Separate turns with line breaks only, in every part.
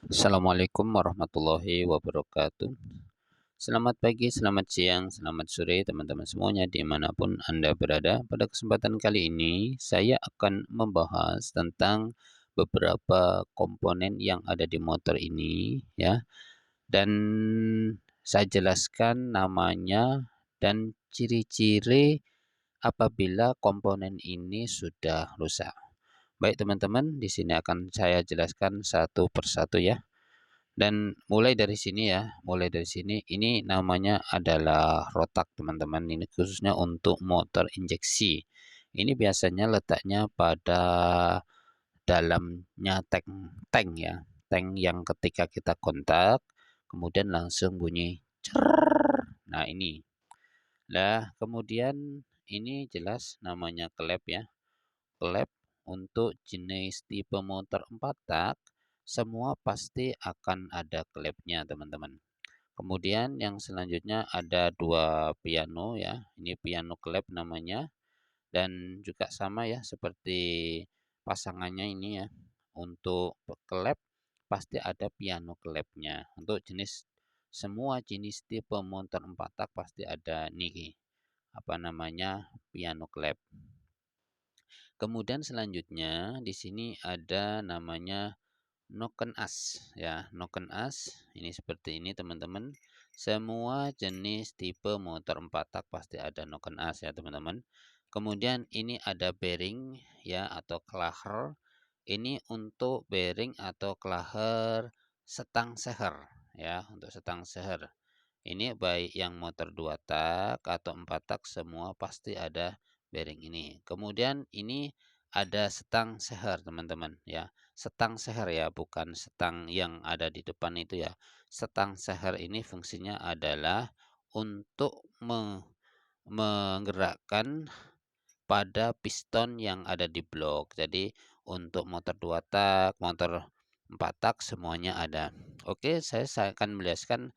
Assalamualaikum warahmatullahi wabarakatuh. Selamat pagi, selamat siang, selamat sore teman-teman semuanya dimanapun Anda berada. Pada kesempatan kali ini saya akan membahas tentang beberapa komponen yang ada di motor ini ya. Dan saya jelaskan namanya dan ciri-ciri apabila komponen ini sudah rusak. Baik teman-teman, di sini akan saya jelaskan satu persatu ya. Dan mulai dari sini ya, mulai dari sini, ini namanya adalah rotak teman-teman. Ini khususnya untuk motor injeksi. Ini biasanya letaknya pada dalamnya tank ya. Tank yang ketika kita kontak, kemudian langsung bunyi cer. Nah ini. Lah kemudian ini jelas namanya klep ya. Klep untuk jenis tipe motor 4 tak, semua pasti akan ada klepnya teman-teman. Kemudian yang selanjutnya ada dua piano ya, ini piano klep namanya, dan juga sama ya seperti pasangannya ini ya. Untuk klep pasti ada piano klepnya. Untuk semua jenis tipe motor 4 tak pasti ada nih apa namanya piano klep. Kemudian selanjutnya di sini ada namanya noken as ya, noken as ini seperti ini teman-teman. Semua jenis tipe motor 4 tak pasti ada noken as ya teman-teman. Kemudian ini ada bearing ya atau klaher. Ini untuk bearing atau klaher setang seher ya, untuk setang seher. Ini baik yang motor 2 tak atau 4 tak semua pasti ada bearing ini. Kemudian ini ada setang seher teman-teman ya. Setang seher ya, bukan setang yang ada di depan itu ya. Setang seher ini fungsinya adalah untuk menggerakkan pada piston yang ada di blok. Jadi untuk motor 2 tak, motor 4 tak semuanya ada. Oke, saya akan menjelaskan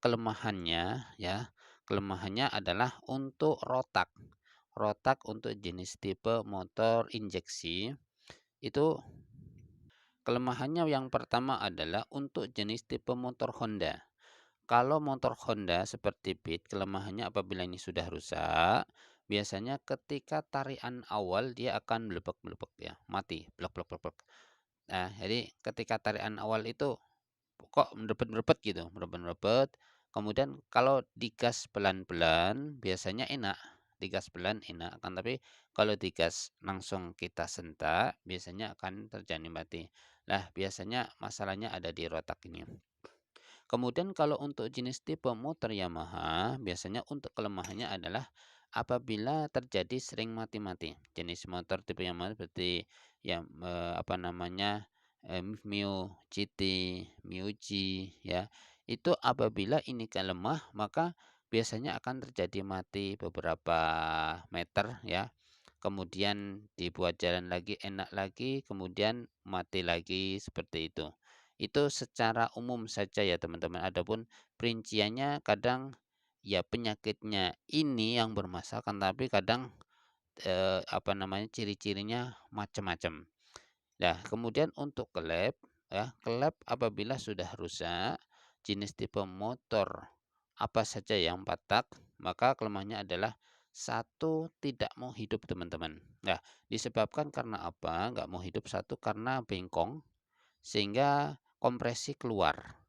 kelemahannya ya. Kelemahannya adalah untuk rotak. Rotak untuk jenis tipe motor injeksi itu kelemahannya yang pertama adalah untuk jenis tipe motor Honda. Kalau motor Honda seperti Beat, kelemahannya apabila ini sudah rusak, biasanya ketika tarian awal dia akan melepek-melepek ya, mati, blok blok blok blok. Nah, jadi ketika tarian awal itu kok merepet-merepet gitu, merepet-merepet. Kemudian kalau digas pelan-pelan biasanya enak, digas pelan enak kan, tapi kalau digas langsung kita sentak biasanya akan terjadi mati. Lah, biasanya masalahnya ada di rotak ini. Kemudian kalau untuk jenis tipe motor Yamaha, biasanya untuk kelemahannya adalah apabila terjadi sering mati-mati. Jenis motor tipe Yamaha seperti yang apa namanya Mio GT, Mio G ya. Itu apabila ini lemah maka biasanya akan terjadi mati beberapa meter ya. Kemudian dibuat jalan lagi enak lagi, kemudian mati lagi seperti itu. Itu secara umum saja ya teman-teman. Adapun perinciannya kadang ya penyakitnya ini yang bermasalah kan, tapi kadang apa namanya ciri-cirinya macam-macam. Nah, kemudian untuk klep ya, klep apabila sudah rusak, jenis tipe motor apa saja yang 4 tak, maka kelemahannya adalah satu tidak mau hidup teman-teman. Nah, disebabkan karena apa? Nggak mau hidup, satu karena bengkong sehingga kompresi keluar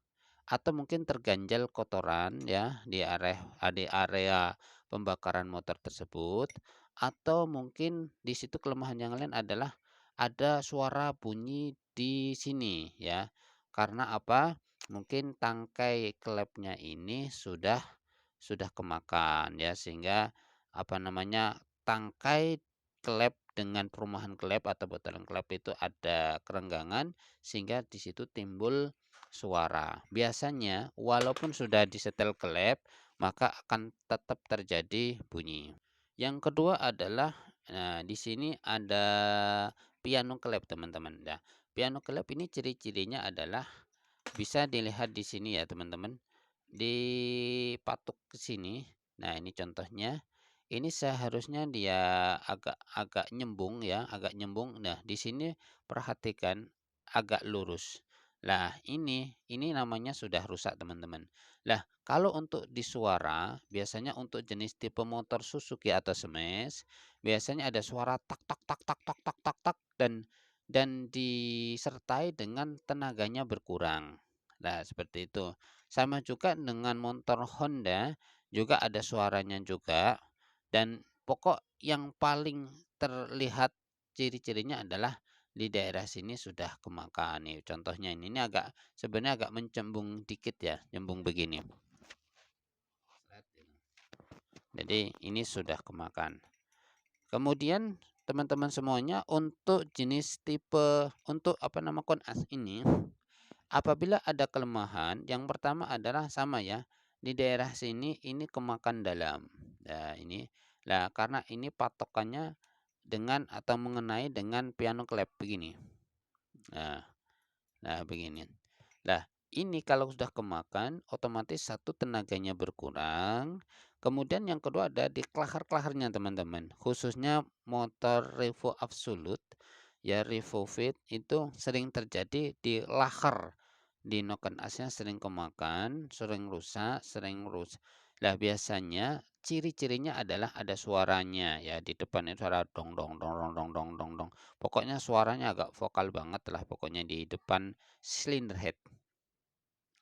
atau mungkin terganjal kotoran ya di area pembakaran motor tersebut, atau mungkin di situ kelemahan yang lain adalah ada suara bunyi di sini ya. Karena apa? Mungkin tangkai klepnya ini sudah kemakan ya, sehingga apa namanya tangkai klep dengan perumahan klep atau botalan klep itu ada kerenggangan sehingga di situ timbul suara. Biasanya walaupun sudah disetel klep maka akan tetap terjadi bunyi. Yang kedua adalah nah di sini ada piano klep teman-teman. Nah, piano klep ini ciri-cirinya adalah bisa dilihat di sini ya teman-teman. Dipatuk ke sini. Nah, ini contohnya. Ini seharusnya dia agak nyembung ya, agak nyembung. Nah, di sini perhatikan agak lurus. Lah, ini namanya sudah rusak, teman-teman. Lah, kalau untuk di suara, biasanya untuk jenis tipe motor Suzuki atau Smash, biasanya ada suara tak tak tak tak tak tak tak tak dan disertai dengan tenaganya berkurang. Nah, seperti itu. Sama juga dengan motor Honda, juga ada suaranya juga dan pokok yang paling terlihat ciri-cirinya adalah di daerah sini sudah kemakan nih. Contohnya ini agak sebenarnya agak mencembung dikit ya, nyembung begini. Jadi ini sudah kemakan. Kemudian teman-teman semuanya untuk jenis tipe untuk apa nama konas ini, apabila ada kelemahan, yang pertama adalah sama ya, di daerah sini ini kemakan dalam. Nah, ini lah karena ini patokannya dengan atau mengenai dengan piano clap begini. Nah, nah begini. Nah, ini kalau sudah kemakan, otomatis satu tenaganya berkurang. Kemudian yang kedua ada di klaher-klahernya teman-teman. Khususnya motor Revo Absolute, ya Revo Fit itu sering terjadi di laher. Di noken asnya sering kemakan, sering rusak, sering rusak. Lah biasanya ciri-cirinya adalah ada suaranya ya di depan itu suara dong dong dong dong dong dong dong dong. Pokoknya suaranya agak vokal banget lah pokoknya di depan cylinder head.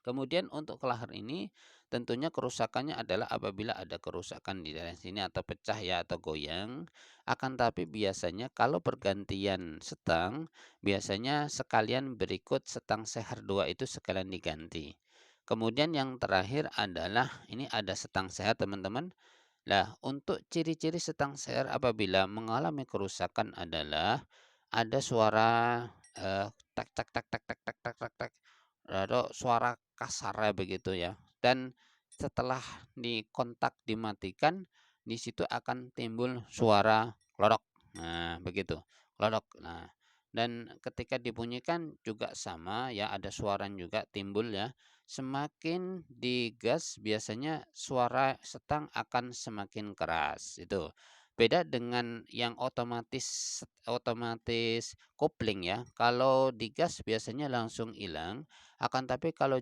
Kemudian untuk kelahar ini tentunya kerusakannya adalah apabila ada kerusakan di daerah sini atau pecah ya atau goyang. Akan tapi biasanya kalau pergantian setang, biasanya sekalian berikut setang seher 2 itu sekalian diganti. Kemudian yang terakhir adalah ini ada setang seher teman-teman. Nah, untuk ciri-ciri setang seher apabila mengalami kerusakan adalah ada suara tak tak tak tak tak tak tak tak tak ada suara kasar begitu ya. Dan setelah dikontak dimatikan, di situ akan timbul suara klodok. Nah, begitu. Klodok. Nah, dan ketika dibunyikan juga sama ya, ada suara juga timbul ya. Semakin digas biasanya suara setang akan semakin keras. Itu. Beda dengan yang otomatis otomatis kopling ya. Kalau digas biasanya langsung hilang. Akan tapi kalau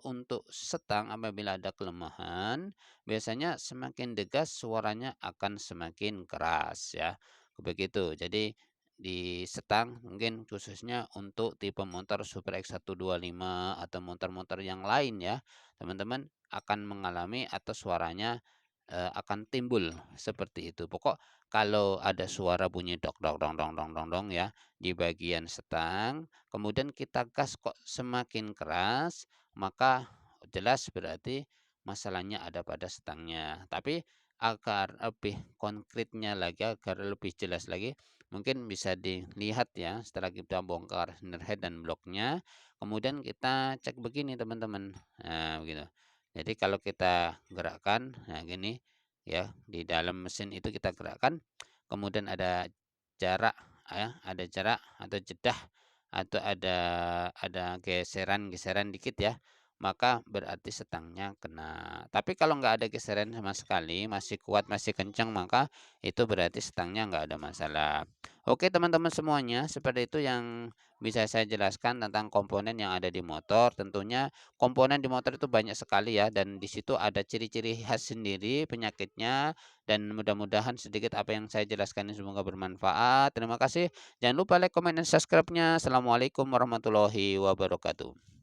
untuk setang apabila ada kelemahan, biasanya semakin degas suaranya akan semakin keras ya. Begitu. Jadi di setang mungkin khususnya untuk tipe motor Super X125 atau motor-motor yang lain ya, teman-teman akan mengalami atau suaranya akan timbul seperti itu. Pokok kalau ada suara bunyi dok dok dong dong dong dong dong ya di bagian setang, kemudian kita gas kok semakin keras, maka jelas berarti masalahnya ada pada setangnya. Tapi agar lebih konkretnya lagi, agar lebih jelas lagi, mungkin bisa dilihat ya setelah kita bongkar head dan bloknya, kemudian kita cek begini teman-teman. Nah, begitu. Jadi kalau kita gerakkan, nah gini ya, di dalam mesin itu kita gerakkan, kemudian ada jarak ya, ada jarak atau jedah atau ada geseran-geseran dikit ya, maka berarti setangnya kena. Tapi kalau nggak ada geseran sama sekali, masih kuat, masih kencang, maka itu berarti setangnya nggak ada masalah. Oke teman-teman semuanya, seperti itu yang bisa saya jelaskan tentang komponen yang ada di motor. Tentunya komponen di motor itu banyak sekali ya, dan di situ ada ciri-ciri khas sendiri penyakitnya, dan mudah-mudahan sedikit apa yang saya jelaskan ini semoga bermanfaat. Terima kasih. Jangan lupa like, comment, dan subscribe-nya. Assalamualaikum warahmatullahi wabarakatuh.